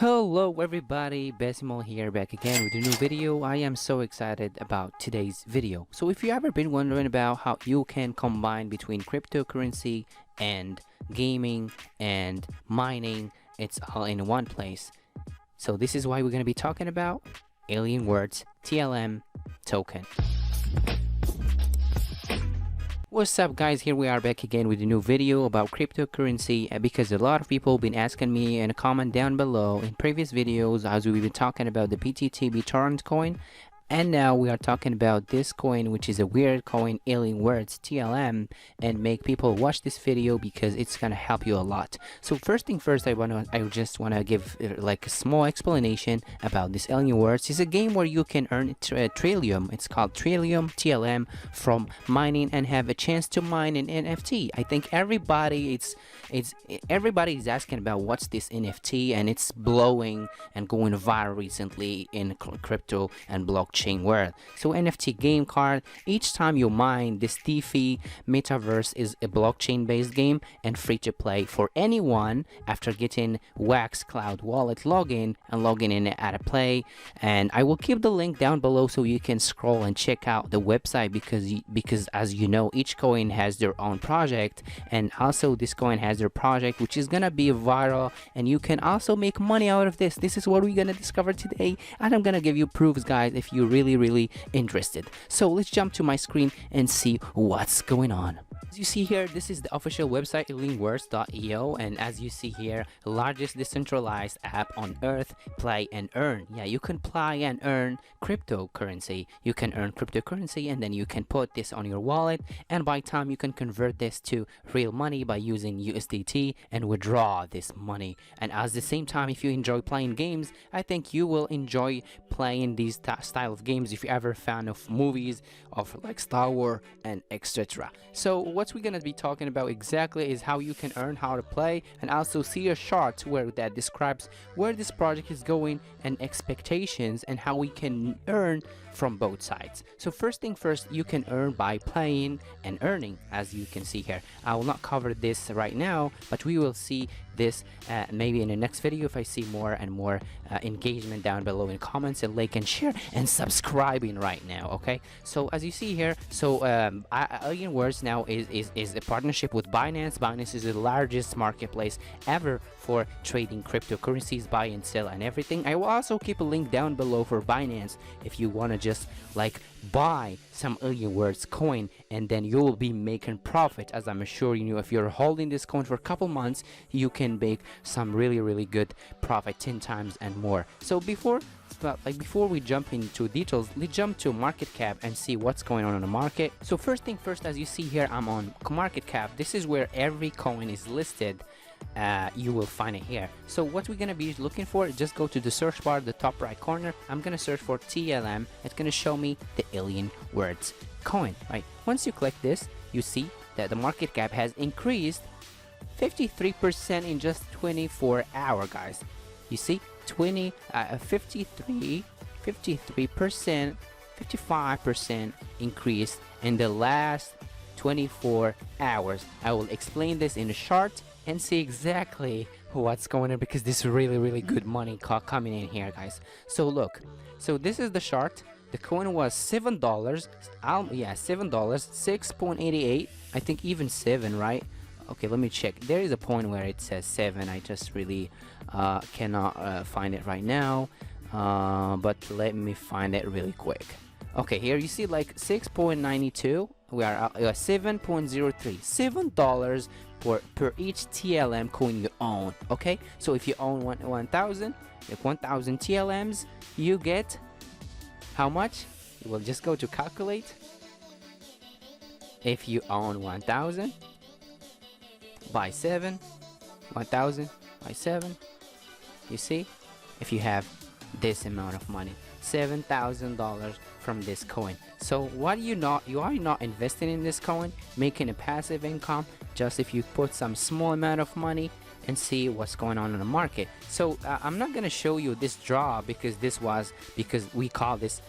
Hello everybody, Besimo here back again with a new video. I am so excited about today's video. So if you ever been wondering about how you can combine between cryptocurrency and gaming and mining, it's all in one place. So this is why we're going to be talking about Alienwords TLM token. What's up guys, here we are back again with a new video about cryptocurrency because a lot of people been asking me in a comment down below in previous videos as we've been talking about the PTTB torrent coin, and now we are talking about this coin, which is a weird coin, Alienwords TLM, and make people watch this video because it's gonna help you a lot. So first thing first, I just wanna give like a small explanation about this Alienwords. It's a game where you can earn Trillium. It's called Trillium TLM from mining and have a chance to mine an NFT. I think everybody is asking about what's this NFT, and it's blowing and going viral recently in crypto and blockchain world. So NFT game card, each time you mine this DeFi metaverse is a blockchain based game and free to play for anyone after getting Wax Cloud wallet login and logging in at a play. And I will keep the link down below so you can scroll and check out the website because as you know, each coin has their own project, and also this coin has their project which is gonna be viral, and you can also make money out of this. This is what we're gonna discover today, and I'm gonna give you proofs guys if you really interested. So let's jump to my screen and see what's going on. As you see here, this is the official website alienwords.io, and as you see here, largest decentralized app on earth. Play and earn. Yeah, you can play and earn cryptocurrency. You can earn cryptocurrency and then you can put this on your wallet, and by time you can convert this to real money by using USDT and withdraw this money. And at the same time, if you enjoy playing games, I think you will enjoy playing these style of games if you're ever a fan of movies of like Star Wars and etc. So what we're gonna be talking about exactly is how you can earn, how to play, and also see a chart where that describes where this project is going and expectations and how we can earn from both sides. So first thing first, you can earn by playing and earning, as you can see here. I will not cover this right now, but we will see this maybe in the next video if I see more and more engagement down below in comments, and like and share and subscribing right now. Okay, so as you see here, so Alienwords now is a partnership with Binance. Binance is the largest marketplace ever for trading cryptocurrencies, buy and sell and everything. I will also keep a link down below for Binance if you want to just like buy some Alienwords coin, and then you will be making profit. As I'm assuring you, if you're holding this coin for a couple months, you can make some really good profit, 10 times and more. So before we jump into details, let's jump to market cap and see what's going on in the market. So first thing first, as you see here, I'm on market cap. This is where every coin is listed. You will find it here. So what we're gonna be looking for, just go to the search bar, the top right corner. I'm gonna search for TLM. It's gonna show me the Alienwords coin, right? Once you click this, you see that the market cap has increased 53% in just 24 hours, guys. You see 53%, 55% increase in the last 24 hours. I will explain this in a chart and see exactly what's going on, because this is really good money coming in here, guys. So look, so this is the chart. The coin was $7. Yeah, $7, 6.88. I think even 7, right? Okay, let me check. There is a point where it says 7. I just really cannot find it right now, but let me find it really quick. Okay, here you see like 6.92. We are 7.03. $7 per each TLM coin you own. Okay, so if you own 1,000, like 1,000 TLMs, you get how much? You will just go to calculate. If you own 1,000 by 7, 1,000 by 7, you see, if you have this amount of money, $7,000 from this coin. So what you are not investing in this coin, making a passive income, just if you put some small amount of money and see what's going on in the market. So I'm not gonna show you this draw because we call this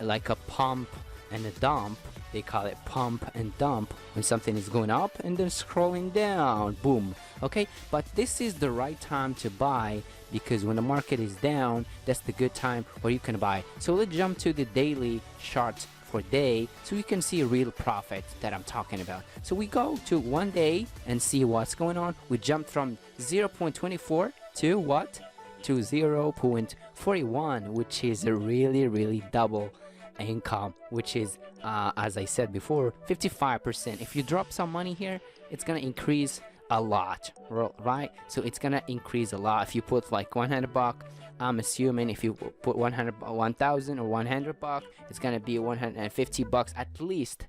like a pump and a dump. They call it pump and dump when something is going up and then scrolling down, boom. okay? But this is the right time to buy, because when the market is down, that's the good time where you can buy. So let's jump to the daily chart for day, so you can see a real profit that I'm talking about. So we go to 1 day and see what's going on. We jumped from 0.24 to what? To 0.41, which is a really double income, which is as I said before, 55%. If you drop some money here, it's gonna increase a lot, right? So it's gonna increase a lot. If you put like 100 bucks, I'm assuming if you put 1,000 or 100 bucks, it's gonna be 150 bucks at least.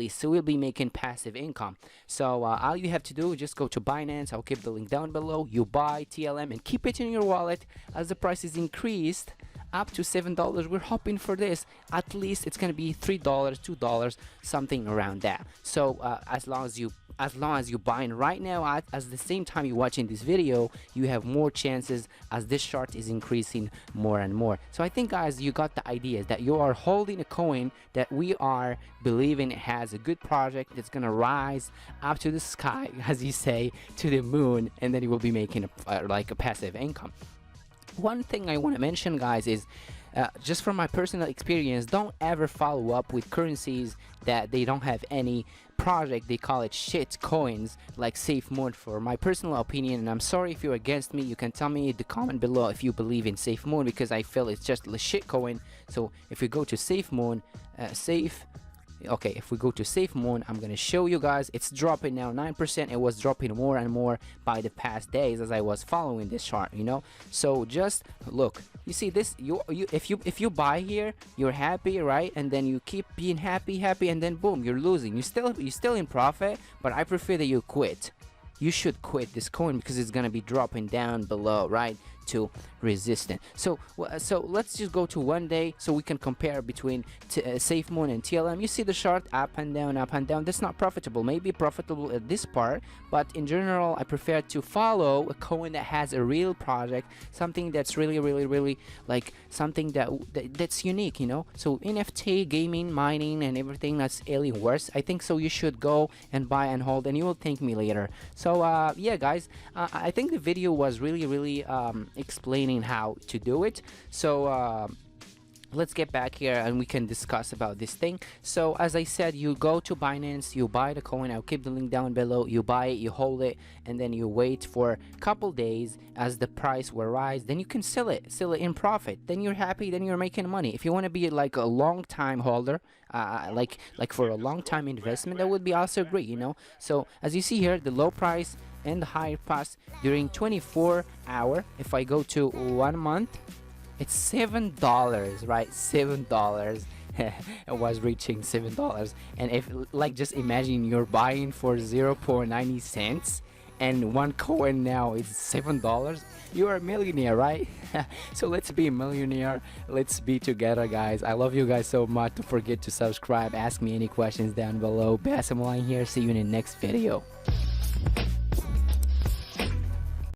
So we'll be making passive income. So all you have to do is just go to Binance. I'll keep the link down below. You buy TLM and keep it in your wallet. As the price is increased up to $7, we're hoping for this, at least it's gonna be $3, $2, something around that. So as long as you're buying right now, at the same time you're watching this video, you have more chances as this chart is increasing more and more. So I think, guys, you got the idea that you are holding a coin that we are believing it has a good project that's gonna rise up to the sky, as you say, to the moon, and then you will be making like a passive income. One thing I want to mention, guys, is just from my personal experience, don't ever follow up with currencies that they don't have any project. They call it shit coins, like SafeMoon, for my personal opinion. And I'm sorry if you're against me. You can tell me in the comment below if you believe in SafeMoon, because I feel it's just a shit coin. So if we go to SafeMoon, okay, if we go to SafeMoon, I'm gonna show you guys, it's dropping now 9%. It was dropping more and more by the past days as I was following this chart, you know. So just look, you see this, if you buy here, you're happy, right? And then you keep being happy, and then boom, you're losing. You're still in profit, but I prefer that you quit. You should quit this coin because it's gonna be dropping down below, right, to resistance. So let's just go to 1 day so we can compare between SafeMoon and TLM. You see the chart up and down, up and down. That's not profitable. Maybe profitable at this part, but in general, I prefer to follow a coin that has a real project, something that's really like something that's unique, you know. So NFT, gaming, mining, and everything that's alien worse. I think so. You should go and buy and hold, and you will thank me later. So yeah, guys, I think the video was really explaining how to do it. So let's get back here and we can discuss about this thing. So as I said, you go to Binance, you buy the coin. I'll keep the link down below. You buy it, you hold it, and then you wait for a couple days as the price will rise. Then you can sell it in profit. Then you're happy, then you're making money. If you want to be like a long time holder, like for a long time investment, that would be also great, you know. So as you see here, the low price and the high price during 24 hour. If I go to 1 month, it's $7, right? $7. It was reaching $7. And if, like, just imagine you're buying for 0.90 cents and one coin now is $7. You are a millionaire, right? So let's be a millionaire. Let's be together, guys. I love you guys so much. Don't forget to subscribe. Ask me any questions down below. Basim Line here. See you in the next video.